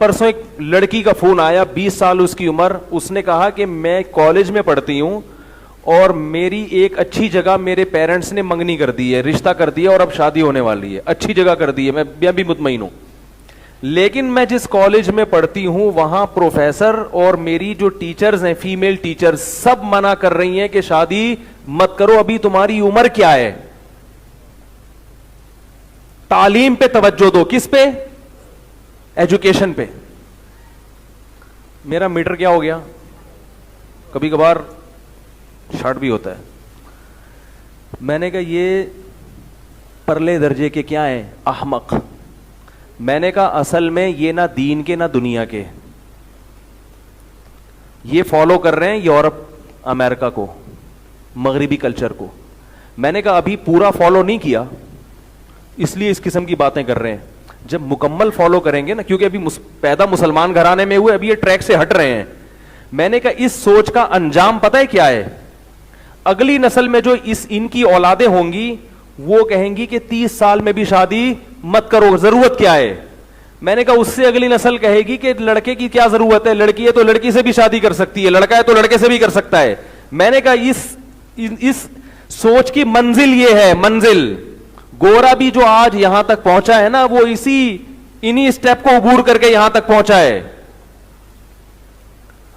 پرسوں ایک لڑکی کا فون آیا, 20 سال اس کی عمر, اس نے کہا کہ میں کالج میں پڑھتی ہوں اور میری ایک اچھی جگہ میرے پیرنٹس نے منگنی کر دی ہے, رشتہ کر دیا اور اب شادی ہونے والی ہے, اچھی جگہ کر دی ہے, میں بھی مطمئن ہوں, لیکن میں جس کالج میں پڑھتی ہوں وہاں پروفیسر اور میری جو ٹیچرز ہیں, فیمیل ٹیچرز, سب منع کر رہی ہیں کہ شادی مت کرو, ابھی تمہاری عمر کیا ہے, تعلیم پہ توجہ دو. کس پہ؟ ایجوکیشن پہ. میرا میٹر کیا ہو گیا, کبھی کبھار شارٹ بھی ہوتا ہے. میں نے کہا یہ پرلے درجے کے کیا ہیں, احمق. میں نے کہا اصل میں یہ نہ دین کے نہ دنیا کے, یہ فالو کر رہے ہیں یورپ, امریکہ کو, مغربی کلچر کو. میں نے کہا ابھی پورا فالو نہیں کیا اس لیے اس قسم کی باتیں کر رہے ہیں, جب مکمل فالو کریں گے نا, کیونکہ ابھی پیدا مسلمان گھرانے میں ہوئے, ابھی یہ ٹریک سے ہٹ رہے ہیں. میں نے کہا اس سوچ کا انجام پتہ ہے کیا ہے, اگلی نسل میں جو ان کی اولادیں ہوں گی وہ کہیں گی کہ 30 سال میں بھی شادی مت کرو, ضرورت کیا ہے. میں نے کہا اس سے اگلی نسل کہے گی کہ لڑکے کی کیا ضرورت ہے, لڑکی ہے تو لڑکی سے بھی شادی کر سکتی ہے, لڑکا ہے تو لڑکے سے بھی کر سکتا ہے. میں نے کہا اس سوچ کی منزل یہ ہے, منزل. گورا بھی جو آج یہاں تک پہنچا ہے نا, وہ انہی سٹیپ کو عبور کر کے یہاں تک پہنچا ہے.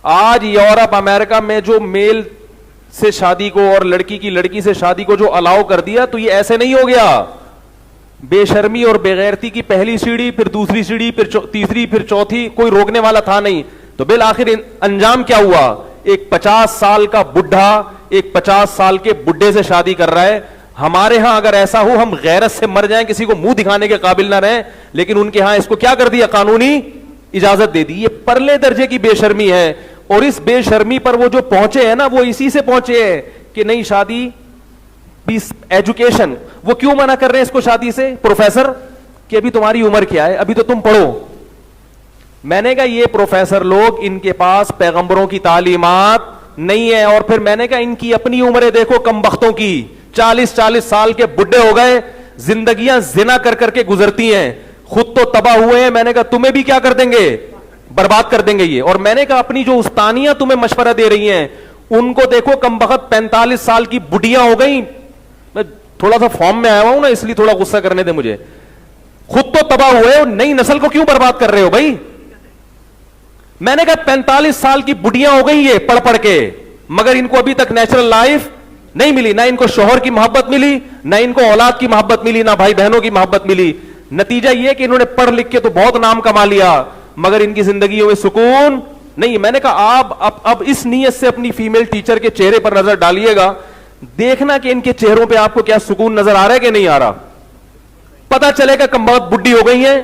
آج یورپ امریکہ میں جو میل سے شادی کو اور لڑکی کی لڑکی سے شادی کو جو الاؤ کر دیا, تو یہ ایسے نہیں ہو گیا. بے شرمی اور بے غیرتی کی پہلی سیڑھی, پھر دوسری سیڑھی, پھر تیسری, پھر چوتھی, کوئی روکنے والا تھا نہیں. تو بالآخر انجام کیا ہوا, ایک 50 سال کا بڈھا ایک 50 سال کے بڈھے سے شادی کر رہا ہے. ہمارے ہاں اگر ایسا ہو ہم غیرت سے مر جائیں, کسی کو منہ دکھانے کے قابل نہ رہیں, لیکن ان کے ہاں اس کو کیا کر دیا, قانونی اجازت دے دی. یہ پرلے درجے کی بے شرمی ہے, اور اس بے شرمی پر وہ جو پہنچے ہیں نا, وہ اسی سے پہنچے ہیں کہ نہیں شادی پیس ایجوکیشن. وہ کیوں منع کر رہے ہیں اس کو شادی سے, پروفیسر, کہ ابھی تمہاری عمر کیا ہے, ابھی تو تم پڑھو. میں نے کہا یہ پروفیسر لوگ, ان کے پاس پیغمبروں کی تعلیمات نہیں ہے. اور پھر میں نے کہا ان کی اپنی عمریں دیکھو کم بختوں کی, 40 سال کے بڈھے ہو گئے, زندگیاں زنا کر کر کے گزرتی ہیں, خود تو تباہ ہوئے ہیں. میں نے کہا تمہیں بھی کیا کر دیں گے, برباد کر دیں گے یہ. اور میں نے کہا اپنی جو استانیاں تمہیں مشورہ دے رہی ہیں ان کو دیکھو, کم بخت 45 سال کی بڈھیاں ہو گئی. میں تھوڑا سا فارم میں آیا ہوں نا, اس لیے تھوڑا غصہ کرنے دے مجھے. خود تو تباہ ہوئے, نئی نسل کو کیوں برباد کر رہے ہو بھائی. میں نے کہا 45 سال کی بڈھیاں ہو گئی یہ پڑھ پڑھ کے, مگر ان کو ابھی تک نیچرل لائف نہیں ملی, نہ ان کو شوہر کی محبت ملی, نہ ان کو اولاد کی محبت ملی, نہ بھائی بہنوں کی محبت ملی. نتیجہ یہ کہ انہوں نے پڑھ لکھ کے تو بہت نام کما لیا, مگر ان کی زندگیوں میں سکون نہیں. میں نے کہا آپ اب اس نیت سے اپنی فیمیل ٹیچر کے چہرے پر نظر ڈالیے گا, دیکھنا کہ ان کے چہروں پہ آپ کو کیا سکون نظر آ رہا ہے کہ نہیں آ رہا. پتا چلے گا کم بہت بڈھی ہو گئی ہیں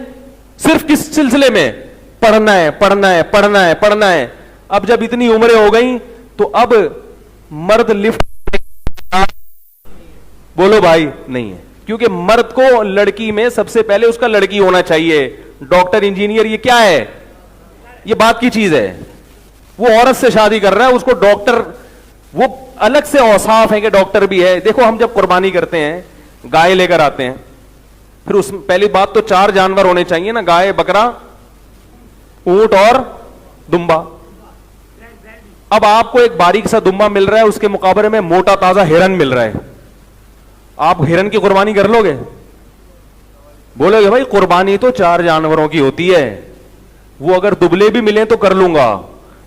صرف کس سلسلے میں, پڑھنا ہے پڑھنا ہے پڑھنا ہے پڑھنا ہے. اب جب اتنی عمریں ہو گئی تو اب مرد لفٹ بولو بھائی نہیں ہے, کیونکہ مرد کو لڑکی میں سب سے پہلے اس کا لڑکی ہونا چاہیے. ڈاکٹر انجینئر یہ کیا ہے, یہ بات کی چیز ہے. وہ عورت سے شادی کر رہا ہے, اس کو ڈاکٹر, وہ الگ سے اوصاف ہیں کہ ڈاکٹر بھی ہے. دیکھو ہم جب قربانی کرتے ہیں, گائے لے کر آتے ہیں, پھر اس میں پہلی بات تو 4 جانور ہونے چاہیے نا, گائے, بکرا, اونٹ اور دمبا. اب آپ کو ایک باریک سا دمبا مل رہا ہے, اس کے مقابلے میں موٹا تازہ ہرن مل رہا ہے, آپ ہرن کی قربانی کر لو گے؟ بولو گے بھائی قربانی تو 4 جانوروں کی ہوتی ہے, وہ اگر دبلے بھی ملیں تو کر لوں گا,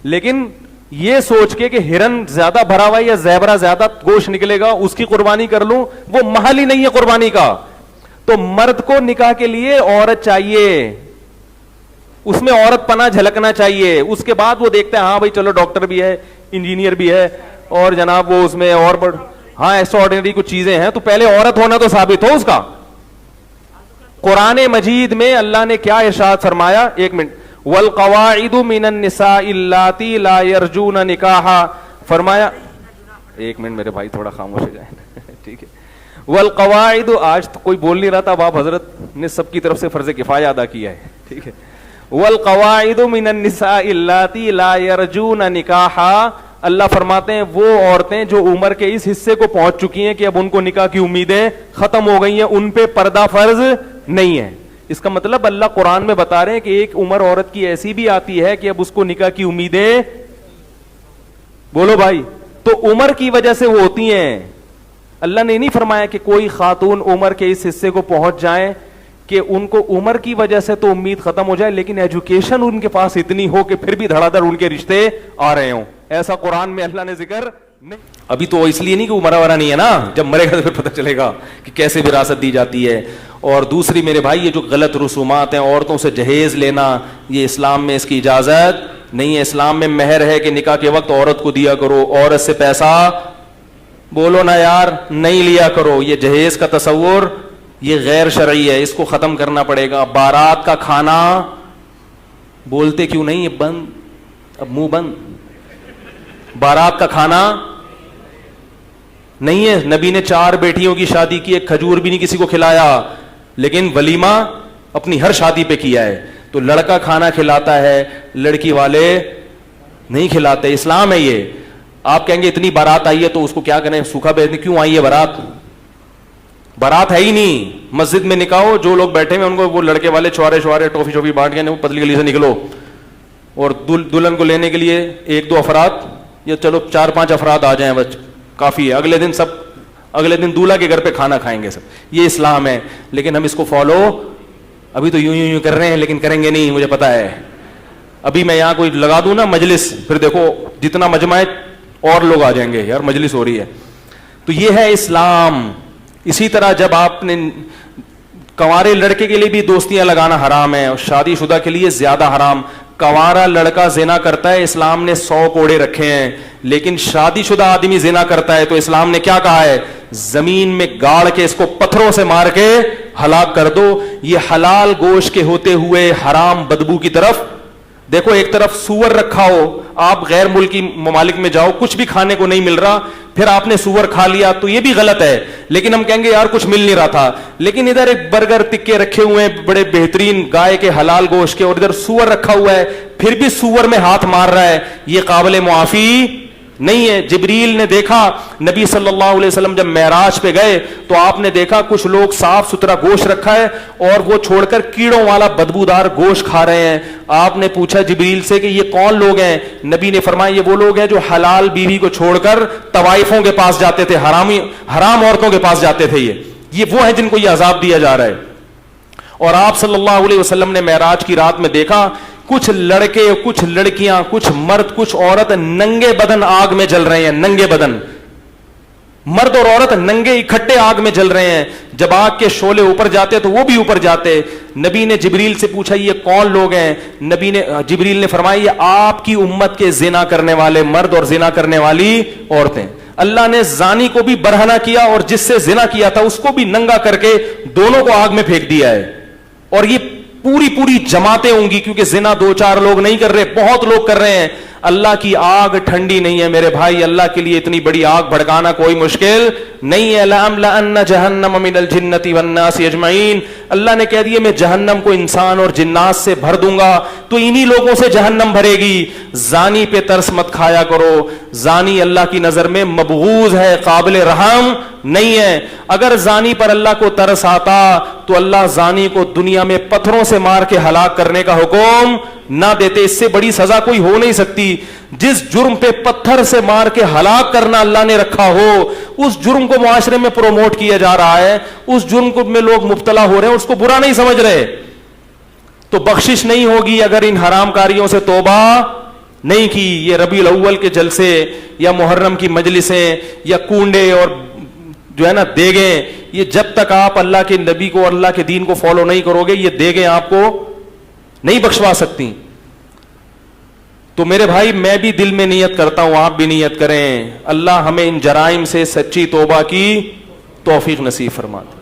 لیکن یہ سوچ کے کہ ہرن زیادہ بھرا ہوا ہے یا زیبرا زیادہ گوشت نکلے گا اس کی قربانی کر لوں, وہ محل ہی نہیں ہے قربانی کا. تو مرد کو نکاح کے لیے عورت چاہیے, اس میں عورت پنا جھلکنا چاہیے. اس کے بعد وہ دیکھتے ہیں ہاں بھائی چلو ڈاکٹر بھی ہے, انجینئر بھی ہے, اور جناب وہ اس میں اور ہاں ایسا آرڈینری کچھ چیزیں ہیں, تو پہلے عورت ہونا تو ثابت ہو اس کا. قرآن مجید میں اللہ نے کیا ارشاد فرمایا, 1 منٹ, والقواعد من النساء اللاتی لا یرجون نکاحا, فرمایا 1 منٹ میرے بھائی تھوڑا خاموش ہو جائیں ٹھیک ہے. والقواعد, آج تو کوئی بول نہیں رہا تھا, اب حضرت نے سب کی طرف سے فرض کفایہ ادا کیا ہے, ٹھیک ہے. والقواعد من النساء اللاتی لا یرجون نکاحا, اللہ فرماتے ہیں وہ عورتیں جو عمر کے اس حصے کو پہنچ چکی ہیں کہ اب ان کو نکاح کی امیدیں ختم ہو گئی ہیں, ان پہ پردہ فرض نہیں ہے. اس کا مطلب اللہ قرآن میں بتا رہے ہیں کہ ایک عمر عورت کی ایسی بھی آتی ہے کہ اب اس کو نکاح کی امیدیں, بولو بھائی, تو عمر کی وجہ سے وہ ہوتی ہیں. اللہ نے نہیں فرمایا کہ کوئی خاتون عمر کے اس حصے کو پہنچ جائیں کہ ان کو عمر کی وجہ سے تو امید ختم ہو جائے, لیکن ایجوکیشن ان کے پاس اتنی ہو کہ پھر بھی دھڑا دھڑ ان کے رشتے آ رہے ہوں. ایسا قرآن میں اللہ نے ذکر نہیں. ابھی تو اس لیے نہیں کہ وہ مرا ورا نہیں ہے نا, جب مرے گا تو پھر پتہ چلے گا کہ کیسے وراثت دی جاتی ہے. اور دوسری میرے بھائی, یہ جو غلط رسومات ہیں, عورتوں سے جہیز لینا, یہ اسلام میں اس کی اجازت نہیں ہے. اسلام میں مہر ہے کہ نکاح کے وقت عورت کو دیا کرو, عورت سے پیسہ, بولو نا یار, نہیں لیا کرو. یہ جہیز کا تصور یہ غیر شرعی ہے, اس کو ختم کرنا پڑے گا. بارات کا کھانا, بولتے کیوں نہیں, یہ بند, اب منہ بند. بارات کا کھانا نہیں ہے. نبی نے 4 بیٹیوں کی شادی کی, ایک کھجور بھی نہیں کسی کو کھلایا, لیکن ولیمہ اپنی ہر شادی پہ کیا ہے. تو لڑکا کھانا کھلاتا ہے, لڑکی والے نہیں کھلاتے. اسلام ہے یہ. آپ کہیں گے اتنی بارات آئی ہے تو اس کو کیا کریں, سوکھا بھیج دیں. کیوں آئی ہے بارات؟ بارات ہے ہی نہیں. مسجد میں نکاح ہو, جو لوگ بیٹھے ہیں ان کو وہ لڑکے والے چھوارے ٹوفی شوفی بانٹ کے وہ پتلی گلی سے نکلو, اور دلہن کو لینے کے لیے 1-2 افراد یا چلو 4-5 افراد آ جائیں بس کافی ہے. اگلے دن دولہا کے گھر پہ کھانا کھائیں گے سب. یہ اسلام ہے, لیکن ہم اس کو فالو ابھی تو یوں کر رہے ہیں, لیکن کریں گے نہیں, مجھے پتا ہے. ابھی میں یہاں کوئی لگا دوں نا مجلس, پھر دیکھو جتنا مجمع ہے اور لوگ آ جائیں گے, یار مجلس ہو رہی ہے. تو یہ ہے اسلام. اسی طرح جب آپ نے کنوارے لڑکے کے لیے بھی دوستیاں لگانا حرام ہے, اور شادی شدہ کے لیے زیادہ حرام. کنوارا لڑکا زنا کرتا ہے, اسلام نے 100 کوڑے رکھے ہیں, لیکن شادی شدہ آدمی زنا کرتا ہے تو اسلام نے کیا کہا ہے, زمین میں گاڑ کے اس کو پتھروں سے مار کے ہلاک کر دو. یہ حلال گوشت کے ہوتے ہوئے حرام بدبو کی طرف دیکھو. ایک طرف سور رکھا ہو, آپ غیر ملکی ممالک میں جاؤ, کچھ بھی کھانے کو نہیں مل رہا, پھر آپ نے سور کھا لیا تو یہ بھی غلط ہے, لیکن ہم کہیں گے یار کچھ مل نہیں رہا تھا. لیکن ادھر ایک برگر تکے رکھے ہوئے ہیں بڑے بہترین گائے کے حلال گوشت کے, اور ادھر سور رکھا ہوا ہے, پھر بھی سور میں ہاتھ مار رہا ہے, یہ قابل معافی نہیں ہے. جبریل نے دیکھا, نبی صلی اللہ علیہ وسلم جب معراج پہ گئے تو آپ نے دیکھا کچھ لوگ صاف ستھرا گوشت رکھا ہے اور وہ چھوڑ کر کیڑوں والا بدبودار گوشت کھا رہے ہیں. آپ نے پوچھا جبریل سے کہ یہ کون لوگ ہیں؟ نبی نے فرمایا یہ وہ لوگ ہیں جو حلال بیوی کو چھوڑ کر طوائفوں کے پاس جاتے تھے, حرام عورتوں کے پاس جاتے تھے. یہ وہ ہیں جن کو یہ عذاب دیا جا رہا ہے. اور آپ صلی اللہ علیہ وسلم نے معراج کی رات میں دیکھا کچھ لڑکے, کچھ لڑکیاں, کچھ مرد, کچھ عورت ننگے بدن آگ میں جل رہے ہیں. ننگے بدن, مرد اور عورت ننگے اکٹھے آگ میں جل رہے ہیں. جب آگ کے شعلے اوپر جاتے تو وہ بھی اوپر جاتے. نبی نے جبریل سے پوچھا یہ کون لوگ ہیں؟ جبریل نے فرمایا یہ آپ کی امت کے زنا کرنے والے مرد اور زنا کرنے والی عورتیں. اللہ نے زانی کو بھی برہنہ کیا اور جس سے زنا کیا تھا اس کو بھی ننگا کر کے دونوں کو آگ میں پھینک دیا ہے. اور یہ پوری جماعتیں ہوں گی, کیونکہ زنا 2-4 لوگ نہیں کر رہے, بہت لوگ کر رہے ہیں. اللہ کی آگ ٹھنڈی نہیں ہے میرے بھائی, اللہ کے لیے اتنی بڑی آگ بھڑکانا کوئی مشکل نہیں ہے. لَأَمْلَأَنَّ جَهَنَّمَ مِنَ الْجِنَّةِ وَالنَّاسِ أَجْمَعِينَ. اللہ نے کہہ دیا میں جہنم کو انسان اور جنات سے بھر دوں گا, تو انہی لوگوں سے جہنم بھرے گی. زانی پہ ترس مت کھایا کرو, زانی اللہ کی نظر میں مبغوض ہے, قابل رحم نہیں ہے. اگر زانی پر اللہ کو ترس آتا تو اللہ زانی کو دنیا میں پتھروں سے مار کے ہلاک کرنے کا حکم نہ دیتے. اس سے بڑی سزا کوئی ہو نہیں سکتی. جس جرم پہ پتھر سے مار کے ہلاک کرنا اللہ نے رکھا ہو, اس جرم کو معاشرے میں پروموٹ کیا جا رہا ہے, اس جرم کو میں لوگ مبتلا ہو رہے ہیں, اس کو برا نہیں سمجھ رہے, تو بخشش نہیں ہوگی اگر ان حرام کاریوں سے توبہ نہیں کی. یہ ربیع الاول کے جلسے یا محرم کی مجلسیں یا کنڈے اور جو ہے نا دیگیں, یہ جب تک آپ اللہ کے نبی کو اور اللہ کے دین کو فالو نہیں کرو گے, یہ دیگیں آپ کو نہیں بخشوا سکتی. تو میرے بھائی میں بھی دل میں نیت کرتا ہوں, آپ بھی نیت کریں, اللہ ہمیں ان جرائم سے سچی توبہ کی توفیق نصیب فرما دے.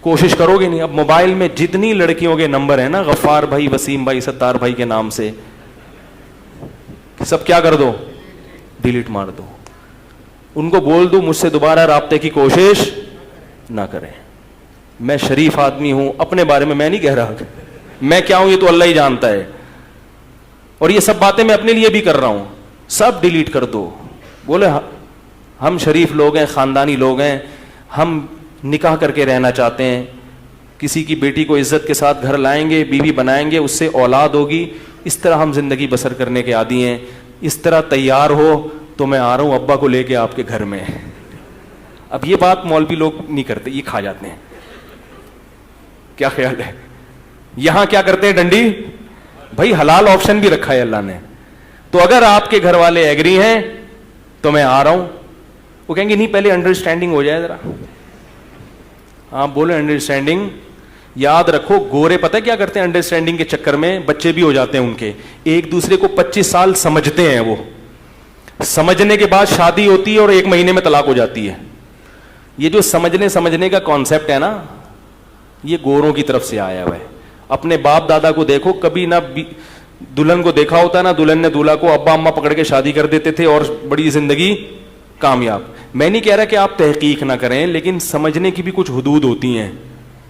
کوشش کرو گے نہیں. اب موبائل میں جتنی لڑکیوں کے نمبر ہیں نا, غفار بھائی, وسیم بھائی, ستار بھائی کے نام سے, سب کیا کر دو, ڈیلیٹ مار دو. ان کو بول دو مجھ سے دوبارہ رابطے کی کوشش نہ کریں. میں شریف آدمی ہوں, اپنے بارے میں نہیں کہہ رہا, میں کیا ہوں یہ تو اللہ ہی جانتا ہے, اور یہ سب باتیں میں اپنے لیے بھی کر رہا ہوں. سب ڈیلیٹ کر دو. بولے ہم شریف لوگ ہیں, خاندانی لوگ ہیں, ہم نکاح کر کے رہنا چاہتے ہیں, کسی کی بیٹی کو عزت کے ساتھ گھر لائیں گے, بیوی بنائیں گے, اس سے اولاد ہوگی. اس طرح ہم زندگی بسر کرنے کے عادی ہیں. اس طرح تیار ہو تو میں آ رہا ہوں ابا کو لے کے آپ کے گھر میں. اب یہ بات مولوی لوگ نہیں کرتے, یہ کھا جاتے ہیں. کیا خیال ہے؟ یہاں کیا کرتے ہیں ڈنڈی, بھائی حلال آپشن بھی رکھا ہے اللہ نے. تو اگر آپ کے گھر والے ایگری ہیں تو میں آ رہا ہوں. وہ کہیں گے نہیں پہلے انڈرسٹینڈنگ ہو جائے ذرا. آپ بولے انڈرسٹینڈنگ. یاد رکھو گورے پتہ کیا کرتے ہیں انڈرسٹینڈنگ کے چکر میں, بچے بھی ہو جاتے ہیں ان کے, ایک دوسرے کو 25 سال سمجھتے ہیں. وہ سمجھنے کے بعد شادی ہوتی ہے اور 1 مہینے میں طلاق ہو جاتی ہے. یہ جو سمجھنے کا کانسیپٹ ہے نا, یہ گوروں کی طرف سے آیا ہوا ہے. اپنے باپ دادا کو دیکھو, کبھی نہ دلہن کو دیکھا ہوتا نا, دلہن نے دولہا کو ابا اماں پکڑ کے شادی کر دیتے تھے اور بڑی زندگی کامیاب. میں نہیں کہہ رہا کہ آپ تحقیق نہ کریں, لیکن سمجھنے کی بھی کچھ حدود ہوتی ہیں.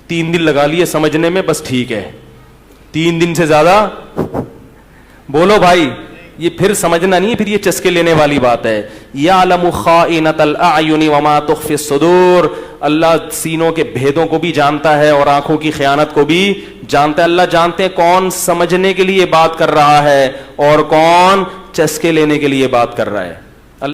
3 دن لگا لیے سمجھنے میں, بس ٹھیک ہے. 3 دن سے زیادہ بولو بھائی, یہ پھر سمجھنا نہیں ہے, پھر یہ چسکے لینے والی بات ہے. یعلم خائنۃ الاعین وما تخفی الصدور. اللہ سینوں کے بھیدوں کو بھی جانتا ہے اور آنکھوں کی خیانت کو بھی جانتا ہے. اللہ جانتے ہیں کون سمجھنے کے لیے بات کر رہا ہے اور کون چسکے لینے کے لیے بات کر رہا ہے.